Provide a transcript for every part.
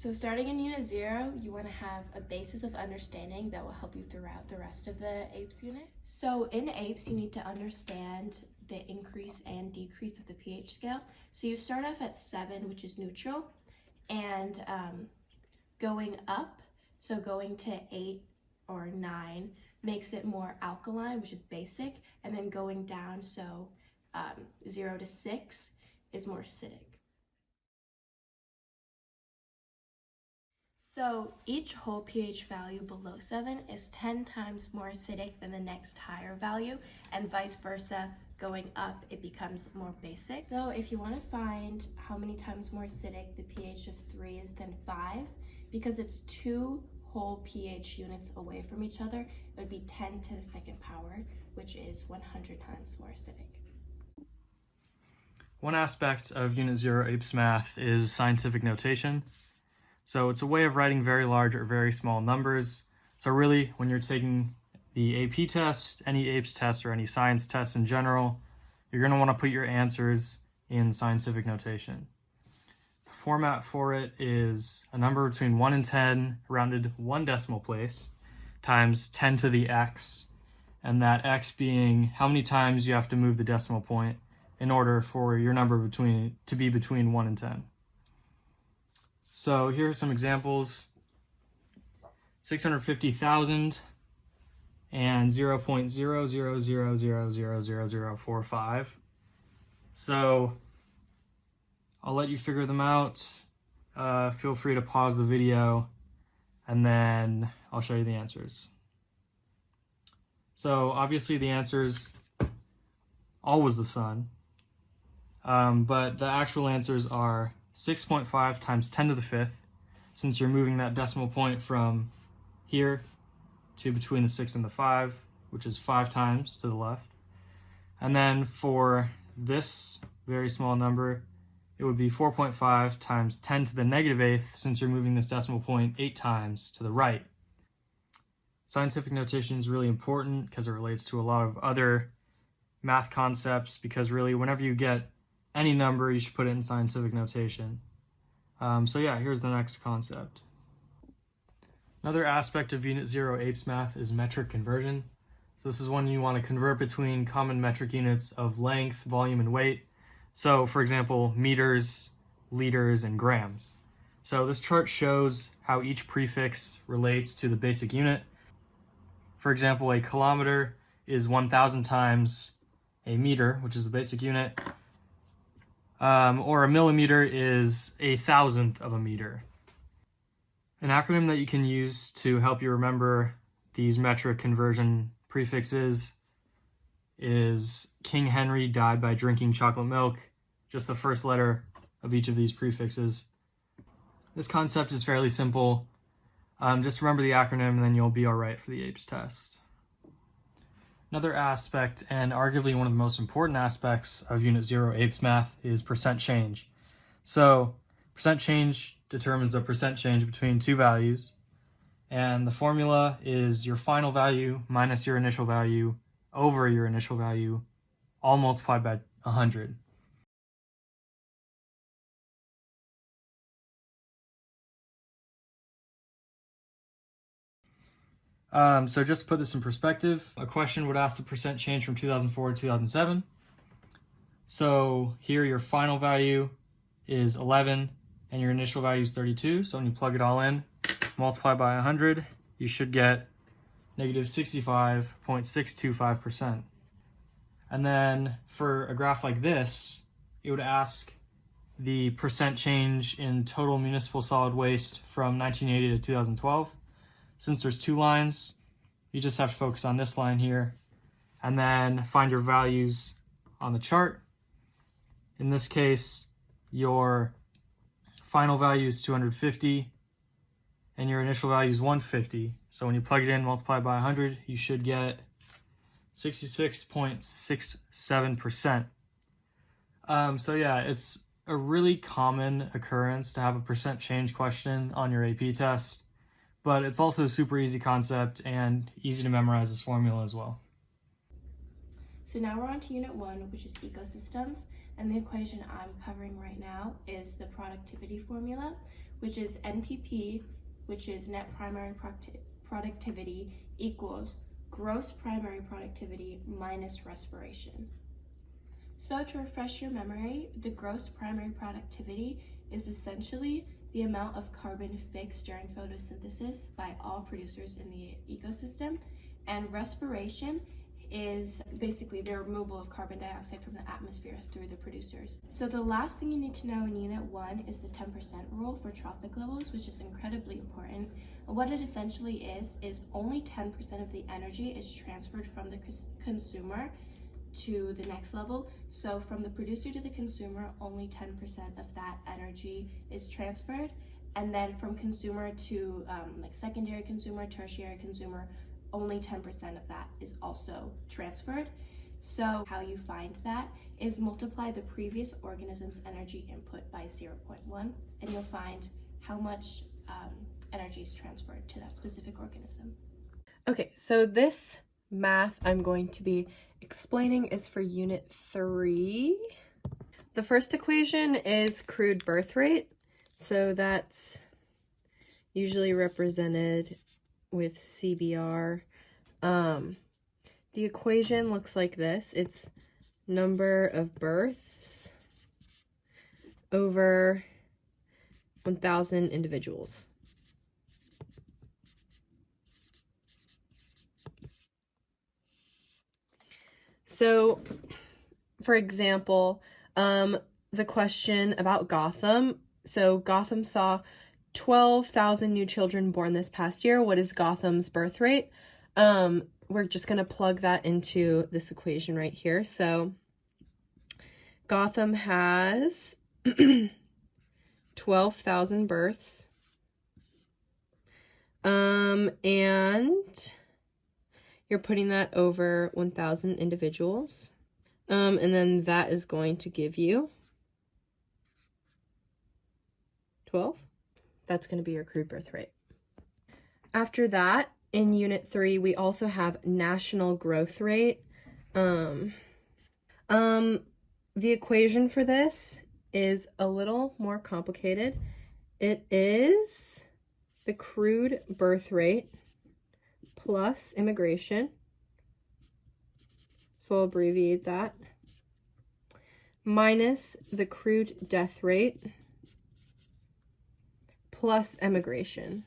So starting in Unit 0, you want to have a basis of understanding that will help you throughout the rest of the APES unit. So in APES, you need to understand the increase and decrease of the pH scale. So you start off at 7, which is neutral, and going up, so going to 8 or 9, makes it more alkaline, which is basic, and then going down, so 0 to 6 is more acidic. So each whole pH value below 7 is 10 times more acidic than the next higher value, and vice versa. Going up, it becomes more basic. So if you want to find how many times more acidic the pH of 3 is than 5, because it's 2 whole pH units away from each other, it would be 10 to the second power, which is 100 times more acidic. One aspect of Unit 0 APES math is scientific notation. So it's a way of writing very large or very small numbers. So really, when you're taking the AP test, any APES test, or any science test in general, you're going to want to put your answers in scientific notation. The format for it is a number between 1 and 10, rounded 1 decimal place, times 10 to the x, and that x being how many times you have to move the decimal point in order for your number to be between 1 and 10. So here are some examples: 650,000 and 0.00000045. So I'll let you figure them out. Feel free to pause the video and then I'll show you the answers. So obviously the answers always the sun, but the actual answers are 6.5 times 10 to the 5th, since you're moving that decimal point from here to between the 6 and the 5, which is 5 times to the left. And then for this very small number, it would be 4.5 times 10 to the negative 8th, since you're moving this decimal point 8 times to the right. Scientific notation is really important because it relates to a lot of other math concepts, because really whenever you get any number, you should put it in scientific notation. So yeah, here's the next concept. Another aspect of Unit 0 APES math is metric conversion. So this is when you want to convert between common metric units of length, volume, and weight. So for example, meters, liters, and grams. So this chart shows how each prefix relates to the basic unit. For example, a kilometer is 1,000 times a meter, which is the basic unit. Or a millimeter is 1,000th of a meter. An acronym that you can use to help you remember these metric conversion prefixes is King Henry died by drinking chocolate milk, just the first letter of each of these prefixes. This concept is fairly simple. Just remember the acronym and then you'll be all right for the APES test. Another aspect, and arguably one of the most important aspects of Unit 0 APES math, is percent change. So percent change determines the percent change between two values, and the formula is your final value minus your initial value over your initial value, all multiplied by 100. So just to put this in perspective, a question would ask the percent change from 2004 to 2007. So here your final value is 11 and your initial value is 32. So when you plug it all in, multiply by 100, you should get negative 65.625%. And then for a graph like this, it would ask the percent change in total municipal solid waste from 1980 to 2012. Since there's two lines, you just have to focus on this line here and then find your values on the chart. In this case, your final value is 250 and your initial value is 150. So when you plug it in, multiply by 100, you should get 66.67%. So yeah, it's a really common occurrence to have a percent change question on your AP test, but it's also a super easy concept and easy to memorize this formula as well. So now we're on to Unit 1, which is ecosystems, and the equation I'm covering right now is the productivity formula, which is NPP, which is net primary productivity, equals gross primary productivity minus respiration. So to refresh your memory, the gross primary productivity is essentially the amount of carbon fixed during photosynthesis by all producers in the ecosystem, and respiration is basically the removal of carbon dioxide from the atmosphere through the producers. So the last thing you need to know in Unit 1 is the 10% rule for trophic levels, which is incredibly important. And what it essentially is only 10% of the energy is transferred from the consumer to the next level. So from the producer to the consumer, only 10% of that energy is transferred. And then from consumer to like secondary consumer, tertiary consumer, only 10% of that is also transferred. So how you find that is multiply the previous organism's energy input by 0.1, and you'll find how much energy is transferred to that specific organism. Okay, so this math I'm going to be explaining is for Unit 3. The first equation is crude birth rate. So that's usually represented with CBR. The equation looks like this. It's number of births over 1,000 individuals. So, for example, the question about Gotham. So Gotham saw 12,000 new children born this past year. What is Gotham's birth rate? We're just going to plug that into this equation right here. So Gotham has 12,000 births. And you're putting that over 1,000 individuals. And then that is going to give you 12. That's going to be your crude birth rate. After that, in Unit 3, we also have national growth rate. The equation for this is a little more complicated. It is the crude birth rate plus immigration. So I'll abbreviate that. Minus the crude death rate plus immigration.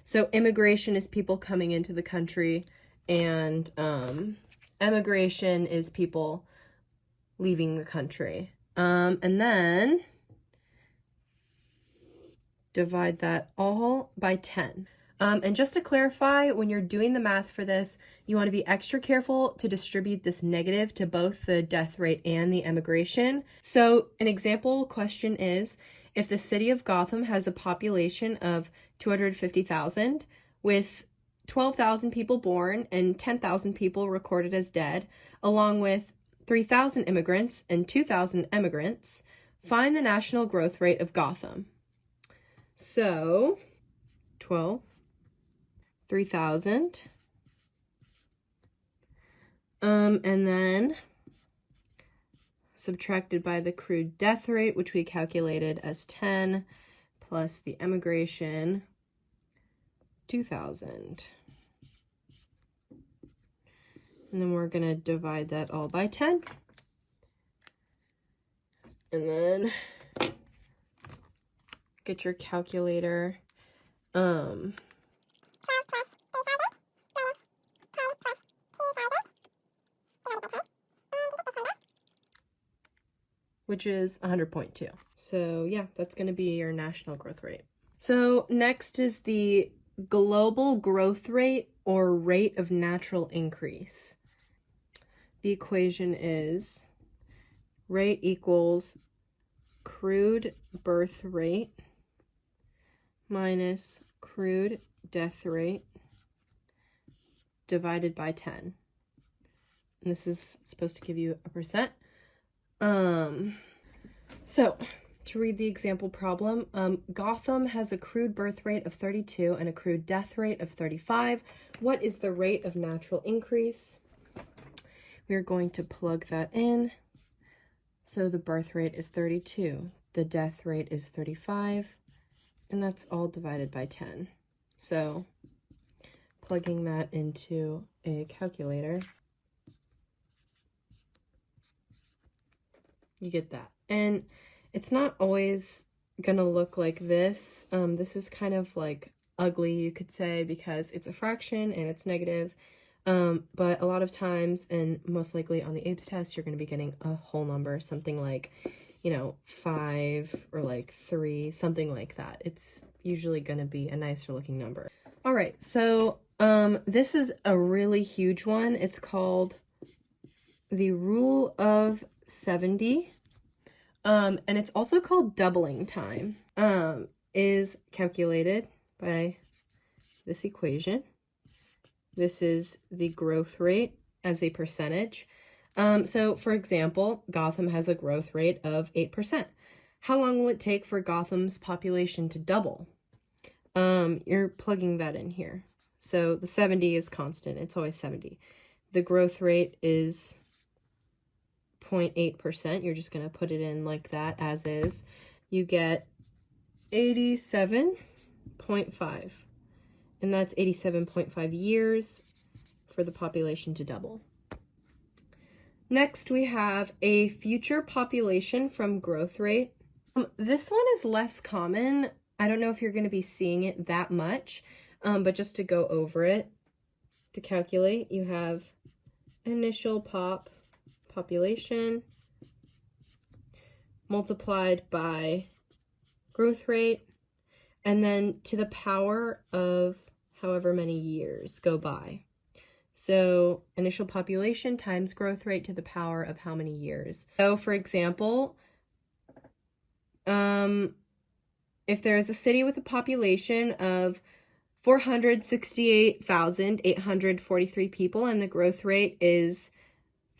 So immigration is people coming into the country, and emigration is people leaving the country. And then divide that all by 10. And just to clarify, when you're doing the math for this, you want to be extra careful to distribute this negative to both the death rate and the emigration. So an example question is, if the city of Gotham has a population of 250,000 with 12,000 people born and 10,000 people recorded as dead, along with 3,000 immigrants and 2,000 emigrants, find the national growth rate of Gotham. So 12, 3,000, and then subtracted by the crude death rate, which we calculated as 10, plus the emigration, 2,000. And then we're going to divide that all by 10. And then get your calculator. Which is 100.2. So yeah, that's going to be your national growth rate. So next is the global growth rate, or rate of natural increase. The equation is rate equals crude birth rate minus crude death rate divided by 10. And this is supposed to give you a percent. So to read the example problem, Gotham has a crude birth rate of 32 and a crude death rate of 35. What is the rate of natural increase? We're going to plug that in. So the birth rate is 32. the death rate is 35, and that's all divided by 10. So plugging that into a calculator, you get that. And it's not always gonna look like this. This is kind of like ugly, you could say, because it's a fraction and it's negative. But a lot of times, and most likely on the APES test, you're gonna be getting a whole number, something like, 5 or like 3, something like that. It's usually gonna be a nicer looking number. All right, so this is a really huge one. It's called the rule of 70. And it's also called doubling time, is calculated by this equation. This is the growth rate as a percentage. So for example, Gotham has a growth rate of 8%. How long will it take for Gotham's population to double? You're plugging that in here. So the 70 is constant. It's always 70. The growth rate is 0.8%. You're just going to put it in like that as is. You get 87.5. And that's 87.5 years for the population to double. Next, we have a future population from growth rate. This one is less common. I don't know if you're going to be seeing it that much, but just to go over it, to calculate, you have initial population multiplied by growth rate, and then to the power of however many years go by. So initial population times growth rate to the power of how many years. So for example, if there is a city with a population of 468,843 people and the growth rate is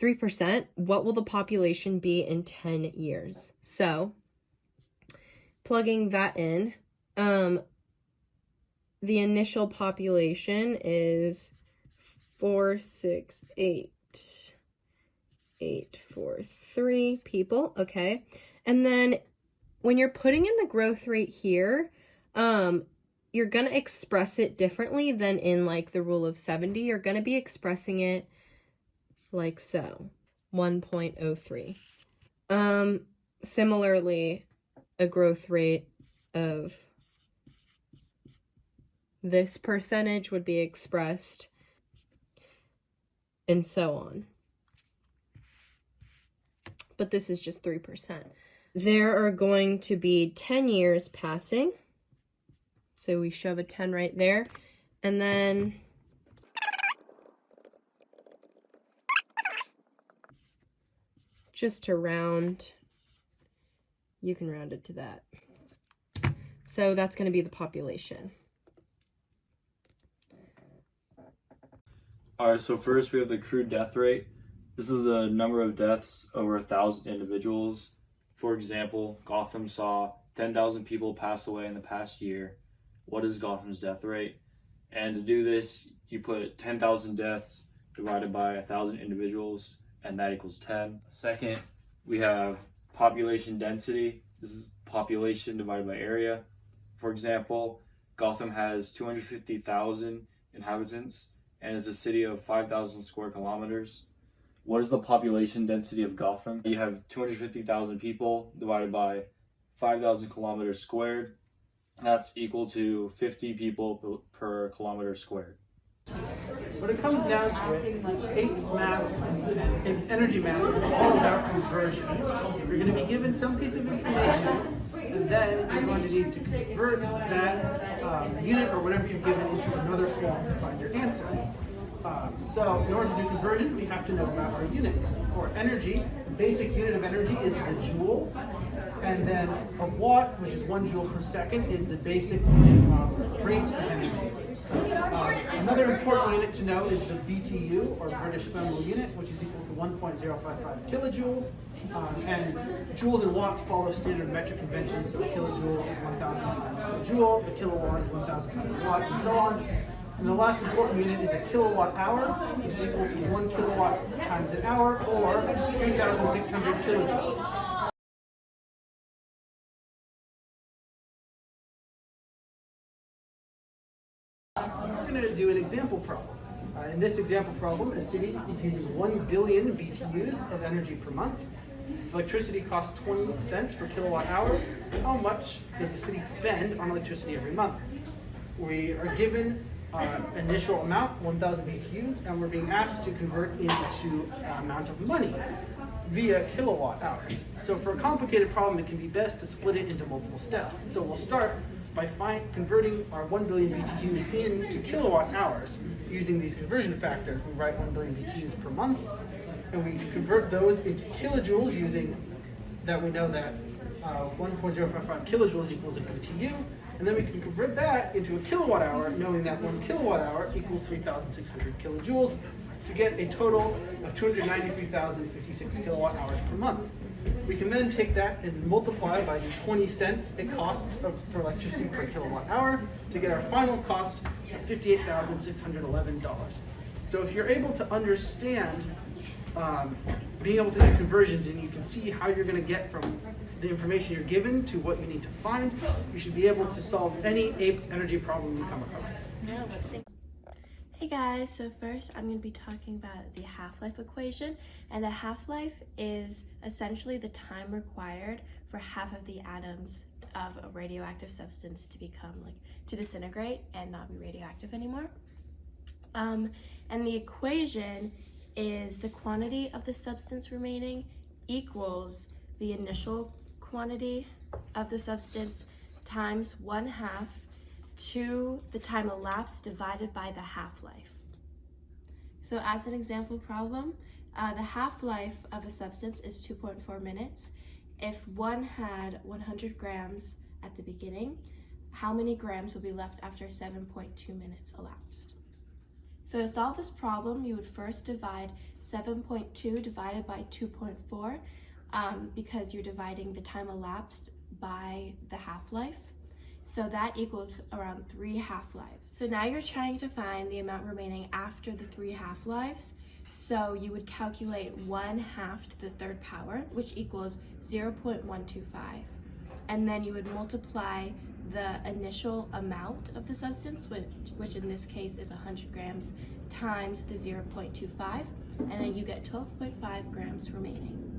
3%, what will the population be in 10 years? So plugging that in, the initial population is 468,843 people, okay? And then when you're putting in the growth rate here, you're going to express it differently than in like the rule of 70. You're going to be expressing it like so, 1.03. Similarly, a growth rate of this percentage would be expressed and so on. But this is just 3%. There are going to be 10 years passing. So we shove a 10 right there. And then just to round, you can round it to that. So that's going to be the population. All right, so first we have the crude death rate. This is the number of deaths over 1,000 individuals. For example, Gotham saw 10,000 people pass away in the past year. What is Gotham's death rate? And to do this, you put 10,000 deaths divided by 1,000 individuals, and that equals 10. Second, we have population density. This is population divided by area. For example, Gotham has 250,000 inhabitants, and it's a city of 5,000 square kilometers. What is the population density of Gotham? You have 250,000 people divided by 5,000 kilometers squared. That's equal to 50 people per kilometer squared. When it comes down to it, APES math and APES energy math is all about conversions. You're going to be given some piece of information, and then you're going to need to convert that unit or whatever you've given into another form to find your answer. So in order to do conversions, we have to know about our units. For energy, the basic unit of energy is the joule, and then a watt, which is 1 joule per second, is the basic unit of rate of energy. Another important unit to know is the BTU, or British Thermal Unit, which is equal to 1.055 kilojoules. And joules and watts follow standard metric conventions, so a kilojoule is 1,000 times a joule, a kilowatt is 1,000 times a watt, and so on. And the last important unit is a kilowatt hour, which is equal to 1 kilowatt times an hour, or 3,600 kilojoules. problem. In this example problem, a city is using 1 billion BTUs of energy per month. If electricity costs 20 cents per kilowatt hour, how much does the city spend on electricity every month? We are given initial amount, 1,000 BTUs, and we're being asked to convert into an amount of money via kilowatt hours. So for a complicated problem, it can be best to split it into multiple steps. So we'll start by converting our 1 billion BTUs into kilowatt hours using these conversion factors. We write 1 billion BTUs per month, and we convert those into kilojoules using that we know that 1.055 kilojoules equals a BTU, and then we can convert that into a kilowatt hour, knowing that 1 kilowatt hour equals 3,600 kilojoules, to get a total of 293,056 kilowatt hours per month. We can then take that and multiply by the 20 cents it costs for electricity per kilowatt hour to get our final cost of $58,611. So if you're able to understand being able to do conversions, and you can see how you're going to get from the information you're given to what you need to find, you should be able to solve any APES energy problem you come across. Hey guys, so first I'm going to be talking about the half-life equation, and the half-life is essentially the time required for half of the atoms of a radioactive substance to to disintegrate and not be radioactive anymore. And the equation is the quantity of the substance remaining equals the initial quantity of the substance times 1/2 to the time elapsed divided by the half-life. So as an example problem, the half-life of a substance is 2.4 minutes. If one had 100 grams at the beginning, how many grams will be left after 7.2 minutes elapsed? So to solve this problem, you would first divide 7.2 divided by 2.4 because you're dividing the time elapsed by the half-life. So that equals around 3 half-lives. So now you're trying to find the amount remaining after the 3 half-lives. So you would calculate 1/2 to the 3rd power, which equals 0.125. And then you would multiply the initial amount of the substance, which in this case is 100 grams, times the 0.25, and then you get 12.5 grams remaining.